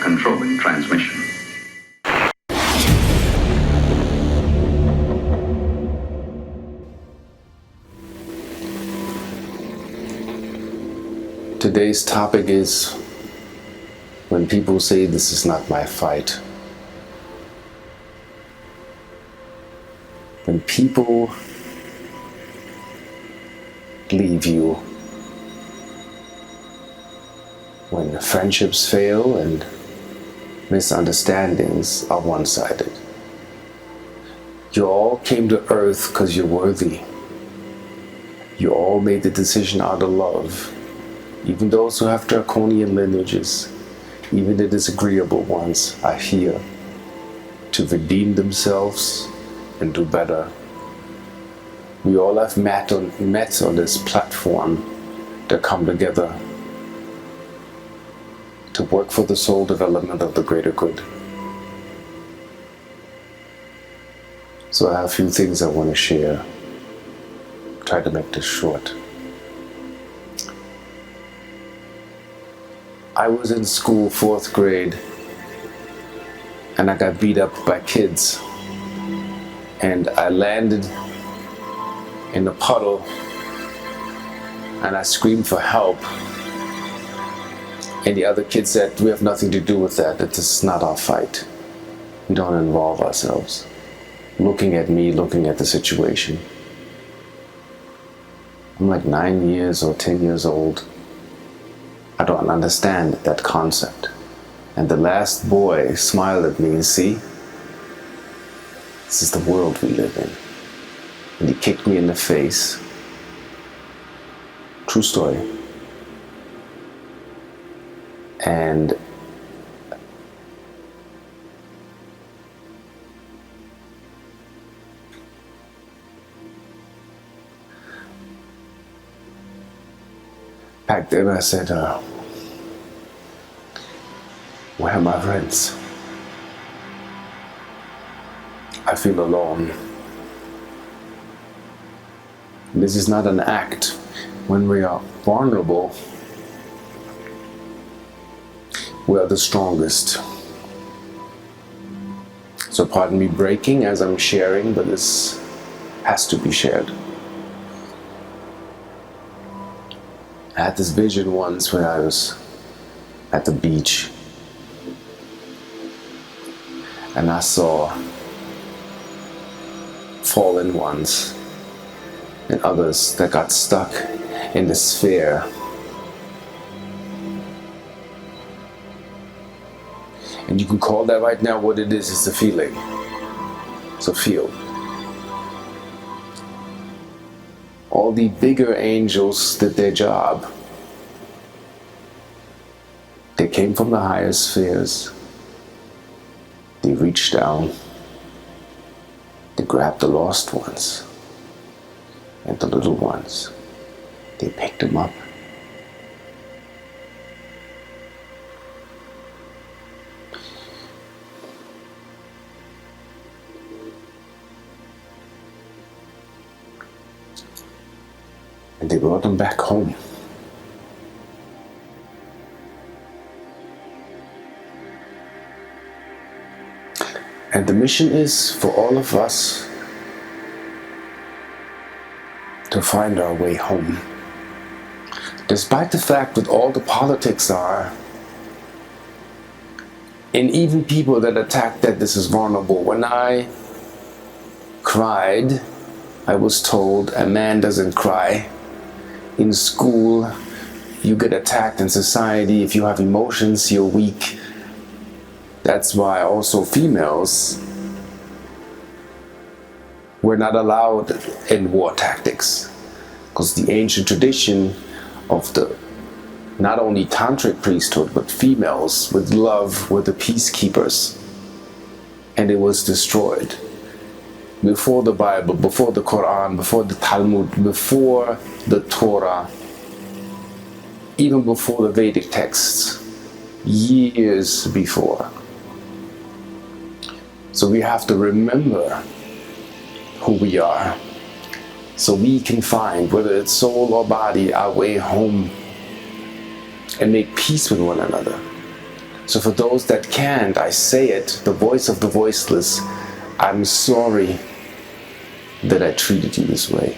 controlling transmission. Today's topic is when people say this is not my fight. When people leave you, when friendships fail and misunderstandings are one-sided. You all came to earth because you're worthy. You all made the decision out of love. Even those who have draconian lineages, even the disagreeable ones, are here to redeem themselves and do better. We all have met on this platform to come together to work for the soul development of the greater good. So I have a few things I want to share. Try to make this short. I was in school, 4th grade, and I got beat up by kids. And I landed in a puddle and I screamed for help. And the other kids said, we have nothing to do with that. This is not our fight. We don't involve ourselves. Looking at me, looking at the situation. I'm like 9 years or 10 years old. I don't understand that concept. And the last boy smiled at me and see, this is the world we live in. And he kicked me in the face. True story. And back then I said, where are my friends? I feel alone. This is not an act. When we are vulnerable, we are the strongest. So pardon me breaking as I'm sharing, but this has to be shared. I had this vision once when I was at the beach and I saw fallen ones and others that got stuck in the sphere. And you can call that right now what it is. It's a feeling. It's a feel. All the bigger angels did their job. They came from the higher spheres. They reached down. They grabbed the lost ones and the little ones. They picked them up. And they brought them back home. And the mission is for all of us to find our way home. Despite the fact that all the politics are, and even people that attack that this is vulnerable. When I cried, I was told a man doesn't cry. In school, you get attacked. In society, if you have emotions, you're weak. That's why also females were not allowed in war tactics. Because the ancient tradition of the not only tantric priesthood, but females with love were the peacekeepers. And it was destroyed. Before the Bible, before the Quran, before the Talmud, before the Torah, even before the Vedic texts, years before. So we have to remember who we are, so we can find, whether it's soul or body, our way home and make peace with one another. So for those that can't, I say it, the voice of the voiceless, I'm sorry that I treated you this way.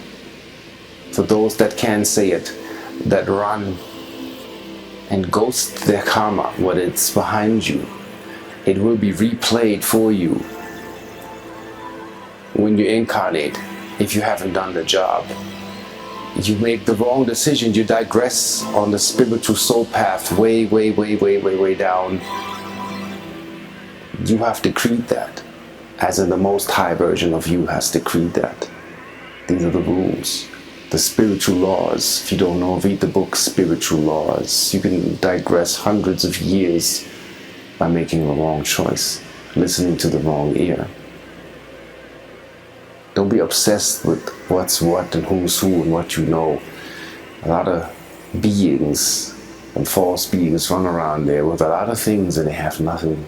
For those that can say it, that run and ghost their karma, what it's behind you, it will be replayed for you when you incarnate. If you haven't done the job, you make the wrong decision, you digress on the spiritual soul path way down. You have decreed that, as in the most high version of you has decreed that. These are the rules, the spiritual laws. If you don't know, read the book Spiritual Laws. You can digress hundreds of years by making the wrong choice, listening to the wrong ear. Don't be obsessed with what's what and who's who and what you know. A lot of beings and false beings run around there with a lot of things and they have nothing.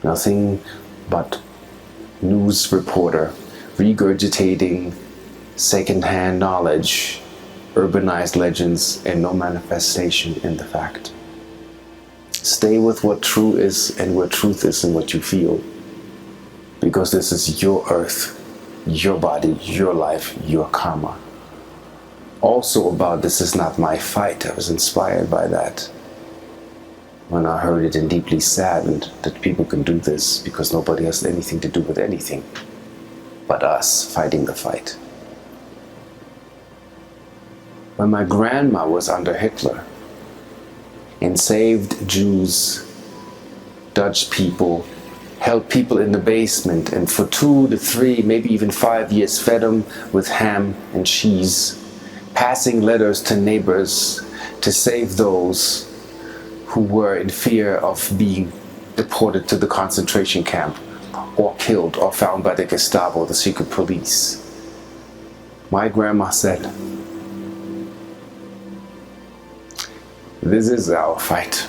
Nothing but news reporter regurgitating second-hand knowledge, urbanized legends, and no manifestation in the fact. Stay with what true is and what truth is and what you feel. Because this is your earth, your body, your life, your karma. Also about this is not my fight. I was inspired by that when I heard it and deeply saddened that people can do this because nobody has anything to do with anything but us fighting the fight. When my grandma was under Hitler, enslaved Jews, Dutch people, held people in the basement, and for 2 to 3, maybe even 5 years fed them with ham and cheese, passing letters to neighbors to save those who were in fear of being deported to the concentration camp or killed or found by the Gestapo, the secret police. My grandma said, "This is our fight.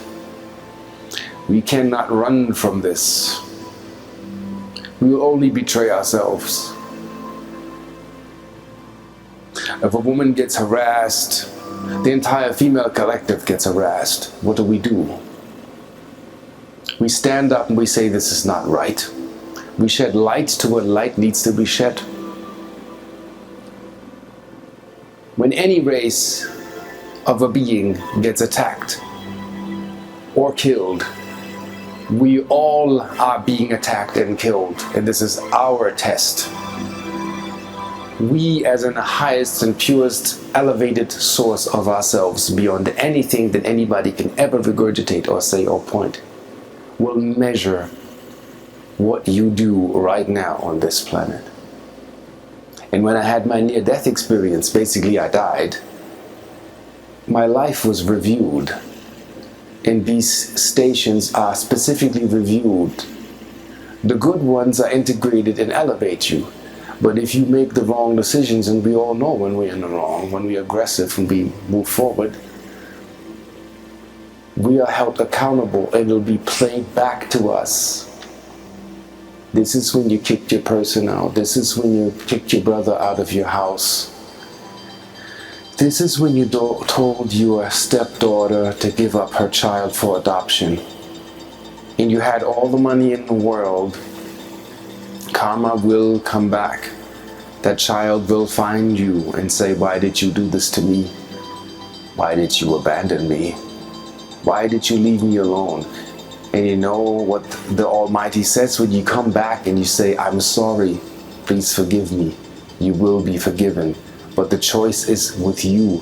We cannot run from this. We will only betray ourselves. If a woman gets harassed, the entire female collective gets harassed. What do? We stand up and we say this is not right. We shed light to what light needs to be shed. When any race of a being gets attacked or killed, we all are being attacked and killed, and this is our test. We, as in the highest and purest elevated source of ourselves, beyond anything that anybody can ever regurgitate or say or point, will measure what you do right now on this planet. And when I had my near-death experience, basically I died, my life was reviewed. And these stations are specifically reviewed. The good ones are integrated and elevate you. But if you make the wrong decisions, and we all know when we're in the wrong, when we're aggressive and we move forward, we are held accountable and it'll be played back to us. This is when you kicked your person out. This is when you kicked your brother out of your house. This is when you told your stepdaughter to give up her child for adoption. And you had all the money in the world. Karma will come back. That child will find you and say, "Why did you do this to me? Why did you abandon me? Why did you leave me alone?" And you know what the Almighty says when you come back and you say, "I'm sorry, please forgive me." You will be forgiven. But the choice is with you.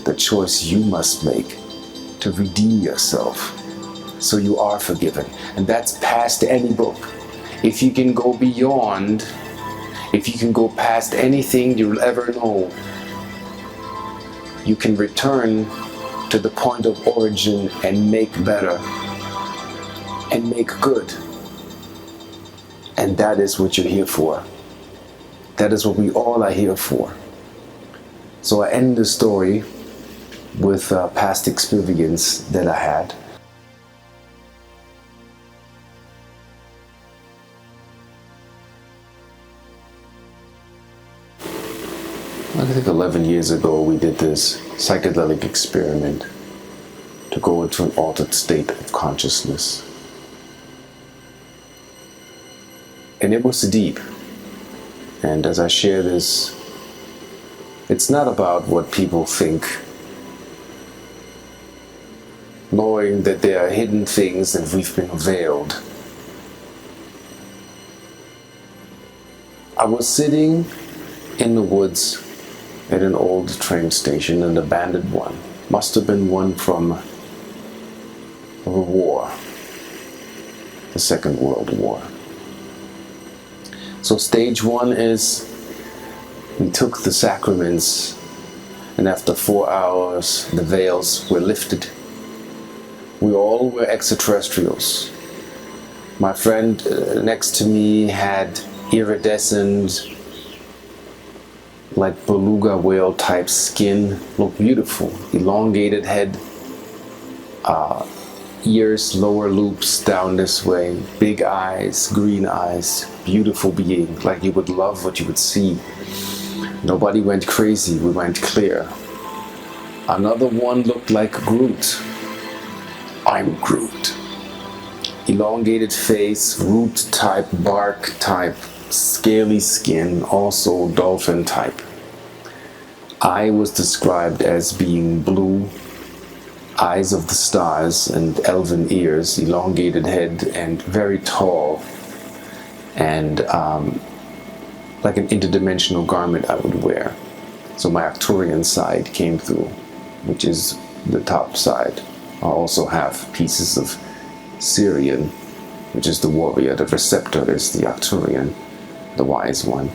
The choice you must make to redeem yourself. So you are forgiven. And that's past any book. If you can go beyond, if you can go past anything you'll ever know, you can return to the point of origin and make better and make good. And that is what you're here for. That is what we all are here for. So I end the story with a past experience that I had. I think 11 years ago we did this psychedelic experiment to go into an altered state of consciousness. And it was deep. And as I share this, it's not about what people think, knowing that there are hidden things and we've been veiled. I was sitting in the woods at an old train station, an abandoned one. Must have been one from the war, the Second World War. So stage one is we took the sacraments, and after 4 hours the veils were lifted. We all were extraterrestrials. My friend next to me had iridescent, like beluga whale type skin, looked beautiful, elongated head, ears, lower loops down this way, big eyes, green eyes, beautiful being, like you would love what you would see. Nobody went crazy, we went clear. Another one looked like Groot. I'm Groot. Elongated face, root type, bark type, scaly skin, also dolphin type. I was described as being blue, eyes of the stars and elven ears, elongated head, and very tall, and like an interdimensional garment I would wear. So my Arcturian side came through, which is the top side. I also have pieces of Syrian, which is the warrior. The receptor is the Arcturian, the wise one.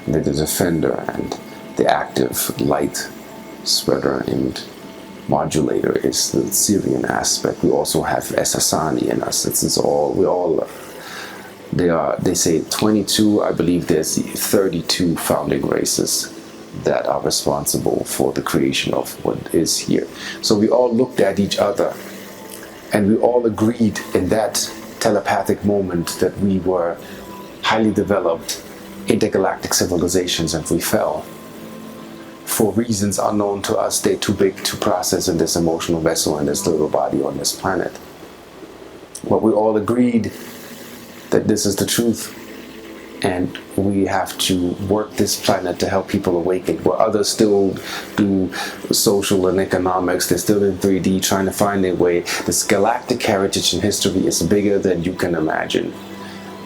And then the defender and the active light spreader and modulator is the Syrian aspect. We also have Esasani in us. They say 22, I believe there's 32 founding races that are responsible for the creation of what is here. So we all looked at each other and we all agreed in that telepathic moment that we were highly developed intergalactic civilizations, and we fell. For reasons unknown to us, they're too big to process in this emotional vessel in this little body on this planet. But we all agreed that this is the truth, and we have to work this planet to help people awaken. Where others still do social and economics, they're still in 3D trying to find their way. This galactic heritage and history is bigger than you can imagine.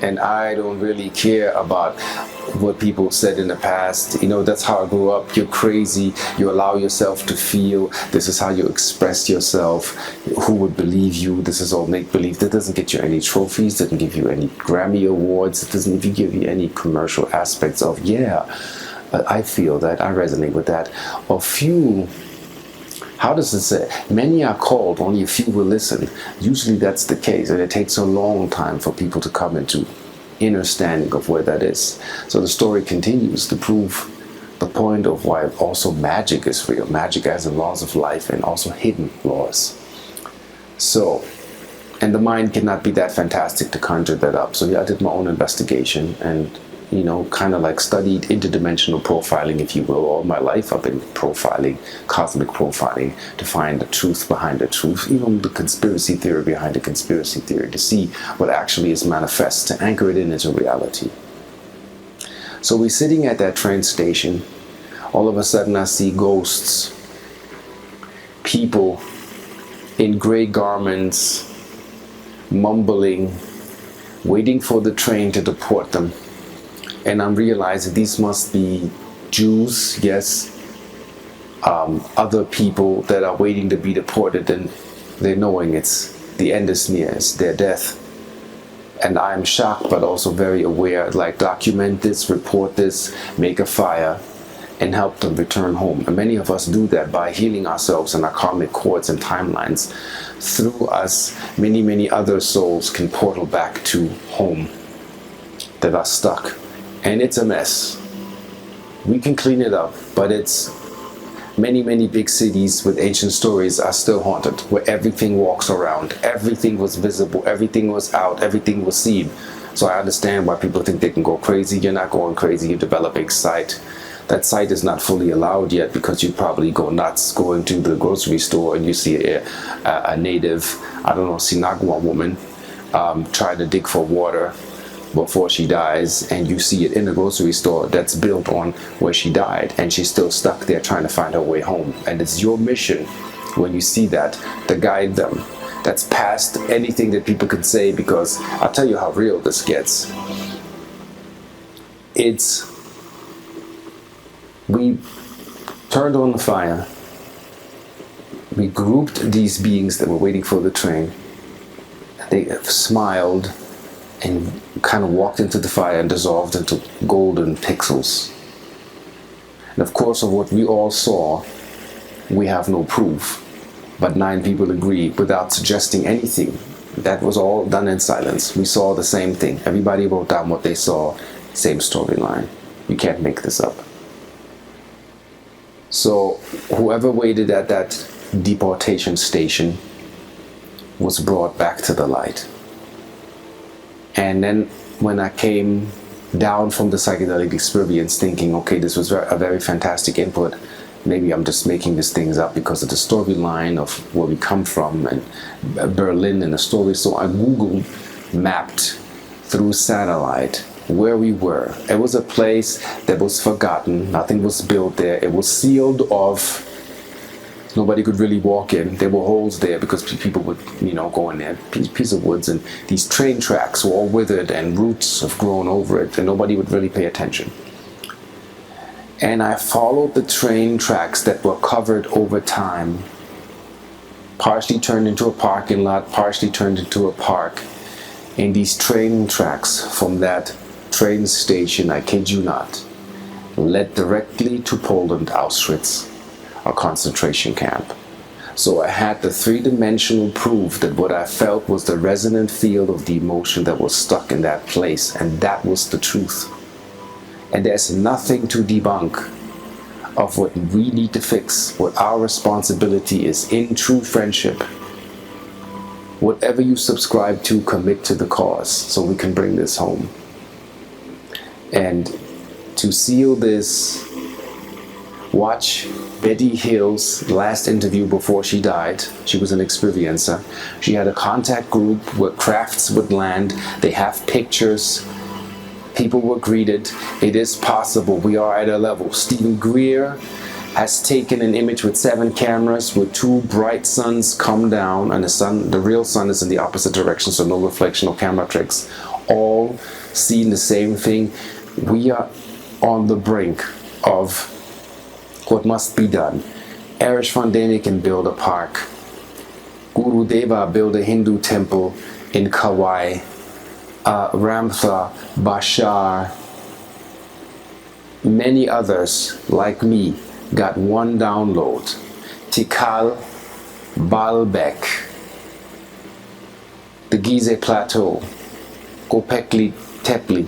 And I don't really care about what people said in the past. You know, that's how I grew up. You're crazy. You allow yourself to feel. This is how you express yourself. Who would believe you? This is all make-believe. That doesn't get you any trophies. Doesn't give you any Grammy awards. It doesn't even give you any commercial aspects of, I feel that. I resonate with that. A few... How does it say? Many are called, only a few will listen. Usually that's the case, and it takes a long time for people to come into understanding of where that is. So the story continues to prove the point of why also magic is real. Magic as in laws of life and also hidden laws. So, and the mind cannot be that fantastic to conjure that up. So I did my own investigation and kind of like studied interdimensional profiling, if you will. All my life I've been profiling, cosmic profiling, to find the truth behind the truth, even the conspiracy theory behind the conspiracy theory, to see what actually is manifest, to anchor it in as a reality. So we're sitting at that train station. All of a sudden I see ghosts, people in gray garments, mumbling, waiting for the train to deport them. And I'm realizing these must be Jews, yes, other people that are waiting to be deported, and they're knowing the end is near, it's their death. And I'm shocked, but also very aware, like document this, report this, make a fire, and help them return home. And many of us do that by healing ourselves and our karmic cords and timelines. Through us, many, many other souls can portal back to home that are stuck. And it's a mess. We can clean it up, but it's many, many big cities with ancient stories are still haunted, where everything walks around. Everything was visible, everything was out, everything was seen. So I understand why people think they can go crazy. You're not going crazy, you're developing sight. that site is not fully allowed yet, because you probably go nuts going to the grocery store and you see a native, I don't know, Sinagua woman trying to dig for water before she dies, and you see it in the grocery store that's built on where she died, and she's still stuck there trying to find her way home. And it's your mission, when you see that, to guide them. That's past anything that people could say, because I'll tell you how real this gets. We turned on the fire, we grouped these beings that were waiting for the train. They smiled and kind of walked into the fire and dissolved into golden pixels. And of course, of what we all saw, we have no proof. But 9 people agreed without suggesting anything. That was all done in silence. We saw the same thing. Everybody wrote down what they saw. Same storyline. You can't make this up. So whoever waited at that deportation station was brought back to the light. And then when I came down from the psychedelic experience thinking, okay, this was a very fantastic input, maybe I'm just making these things up because of the storyline of where we come from and Berlin and the story. So I Google mapped through satellite where we were. It was a place that was forgotten. Nothing was built there. It was sealed off. Nobody could really walk in. There were holes there because people would, go in there. Piece of woods, and these train tracks were all withered and roots have grown over it, and nobody would really pay attention. And I followed the train tracks that were covered over time, partially turned into a parking lot, partially turned into a park. And these train tracks from that train station, I kid you not, led directly to Poland, Auschwitz, a concentration camp. So I had the 3-dimensional proof that what I felt was the resonant field of the emotion that was stuck in that place, and that was the truth. And there's nothing to debunk of what we need to fix, what our responsibility is in true friendship. Whatever you subscribe to, commit to the cause so we can bring this home. And to seal this, watch Betty Hill's last interview before she died. She was an experiencer. She had a contact group where crafts would land. They have pictures. People were greeted. It is possible. We are at a level. Stephen Greer has taken an image with 7 cameras where 2 bright suns come down, and the real sun is in the opposite direction, so no reflection or camera tricks. All seeing the same thing. We are on the brink of what must be done. Erich von Däniken build a park. Guru Deva build a Hindu temple in Kauai. Ramtha, Bashar, many others like me got one download. Tikal, Baalbek, the Gizeh Plateau, Gopekli Tepli,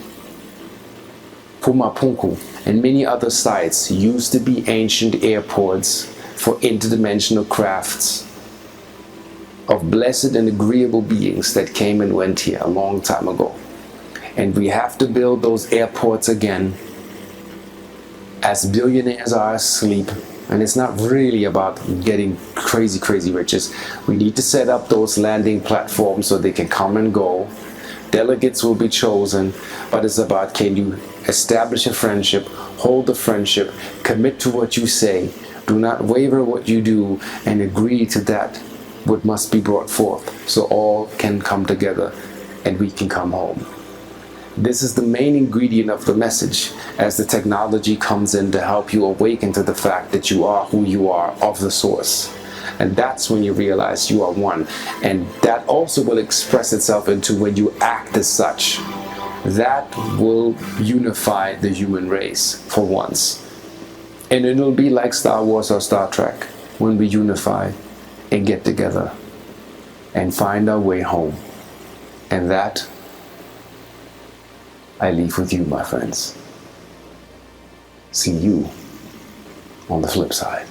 Pumapunku, and many other sites used to be ancient airports for interdimensional crafts of blessed and agreeable beings that came and went here a long time ago. And we have to build those airports again as billionaires are asleep. And it's not really about getting crazy riches. We need to set up those landing platforms so they can come and go. Delegates will be chosen, but it's about, can you establish a friendship, hold the friendship, commit to what you say, do not waver what you do, and agree to that what must be brought forth, so all can come together and we can come home. This is the main ingredient of the message as the technology comes in to help you awaken to the fact that you are who you are of the source. And that's when you realize you are one. And that also will express itself into when you act as such. That will unify the human race for once. And it'll be like Star Wars or Star Trek when we unify and get together and find our way home. And that I leave with you, my friends. See you on the flip side.